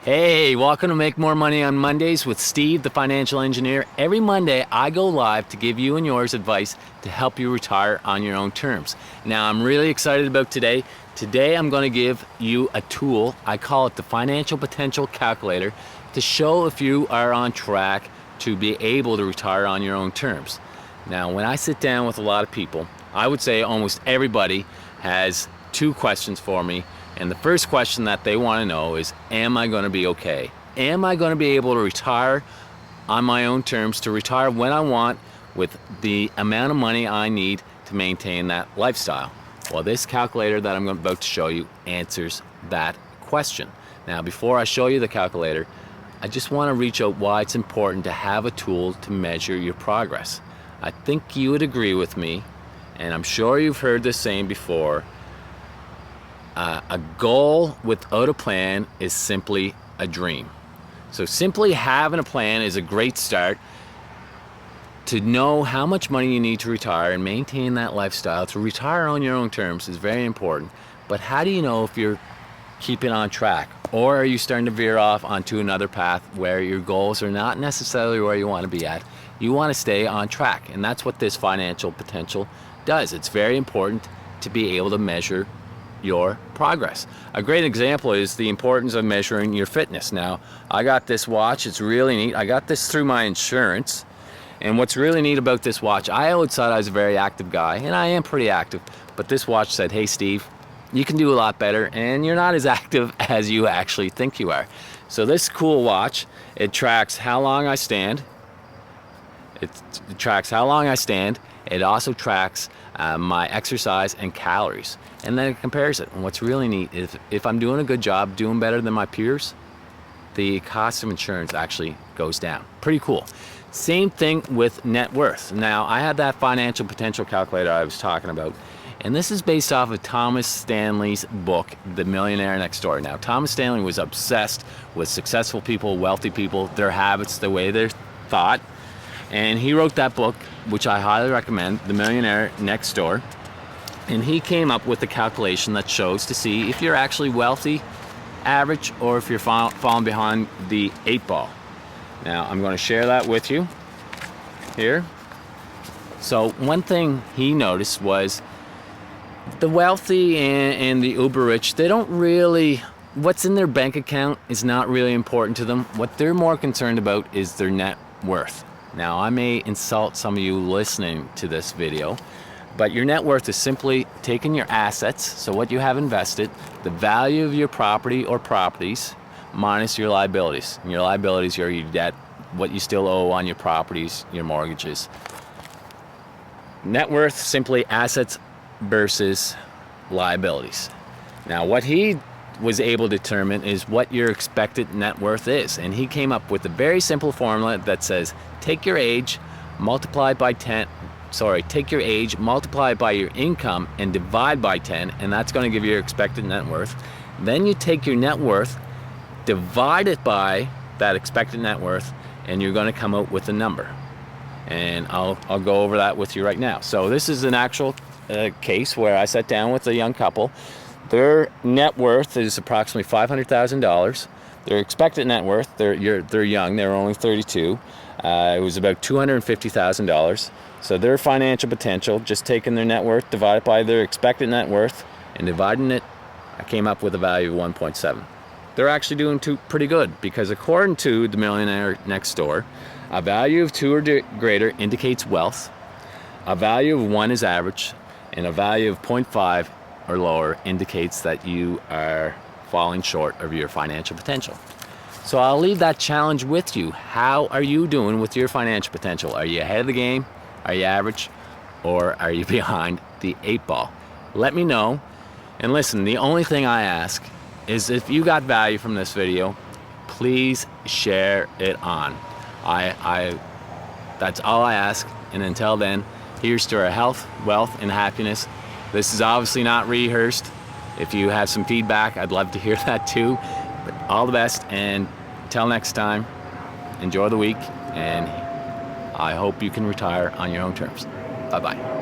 Hey, welcome to Make More Money on Mondays with Steve, the financial engineer. Every Monday, I go live to give you and yours advice to help you retire on your own terms. Now, I'm really excited about today. Today, I'm going to give you a tool. I call it the Financial Potential Calculator to show if you are on track to be able to retire on your own terms. Now, when I sit down with a lot of people, I would say almost everybody has two questions for me. And the first question that they want to know is, am I going to be okay? Am I going to be able to retire on my own terms, to retire when I want with the amount of money I need to maintain that lifestyle? Well, this calculator that I'm about to show you answers that question. Now, before I show you the calculator, I just want to reach out why it's important to have a tool to measure your progress. I think you would agree with me, and I'm sure you've heard this saying before, a goal without a plan is simply a dream. So simply having a plan is a great start. To know how much money you need to retire and maintain that lifestyle, to retire on your own terms, is very important. But how do you know if you're keeping on track? Or are you starting to veer off onto another path where your goals are not necessarily where you want to be at? You want to stay on track, and that's what this financial potential does. It's very important to be able to measure your progress. A great example is the importance of measuring your fitness. Now, I got this watch. It's really neat. I got this through my insurance. And what's really neat about this watch, I always thought I was a very active guy, and I am pretty active. But this watch said, hey, Steve, you can do a lot better, and you're not as active as you actually think you are. So this cool watch, it tracks how long I stand. It tracks how long I stand. It also tracks my exercise and calories, and then it compares it. And what's really neat is if I'm doing a good job, doing better than my peers, the cost of insurance actually goes down. Pretty cool. Same thing with net worth. Now, I had that financial potential calculator I was talking about, and this is based off of Thomas Stanley's book, The Millionaire Next Door. Now, Thomas Stanley was obsessed with successful people, wealthy people, their habits, the way they thought. And he wrote that book, which I highly recommend, The Millionaire Next Door. And he came up with a calculation that shows to see if you're actually wealthy, average, or if you're falling behind the 8 ball. Now, I'm going to share that with you here. So one thing he noticed was the wealthy and the uber rich, they don't really, what's in their bank account is not really important to them. What they're more concerned about is their net worth. Now, I may insult some of you listening to this video, but your net worth is simply taking your assets, so what you have invested, the value of your property or properties, minus your liabilities. And your liabilities are your debt, what you still owe on your properties, your mortgages. Net worth, simply assets versus liabilities. Now, what he was able to determine is what your expected net worth is. And he came up with a very simple formula that says, take your age, multiply by 10, take your age, multiply by your income, and divide by 10, and that's going to give you your expected net worth. Then you take your net worth, divide it by that expected net worth, and you're going to come out with a number. And I'll go over that with you right now. So this is an actual case where I sat down with a young couple. Their net worth is approximately $500,000. Their expected net worth, they're young, they're only 32. It was about $250,000. So their financial potential, just taking their net worth, divided by their expected net worth, and dividing it, I came up with a value of 1.7. They're actually doing pretty good, because according to The Millionaire Next Door, a value of 2 or greater indicates wealth, a value of 1 is average, and a value of 0.5 or lower indicates that you are falling short of your financial potential. So I'll leave that challenge with you. How are you doing with your financial potential? Are you ahead of the game? Are you average? Or are you behind the 8 ball? Let me know. And listen, the only thing I ask is if you got value from this video, please share it on. That's all I ask. And until then, here's to our health, wealth, and happiness. This is obviously not rehearsed. If you have some feedback, I'd love to hear that too. But all the best, and until next time, enjoy the week, and I hope you can retire on your own terms. Bye-bye.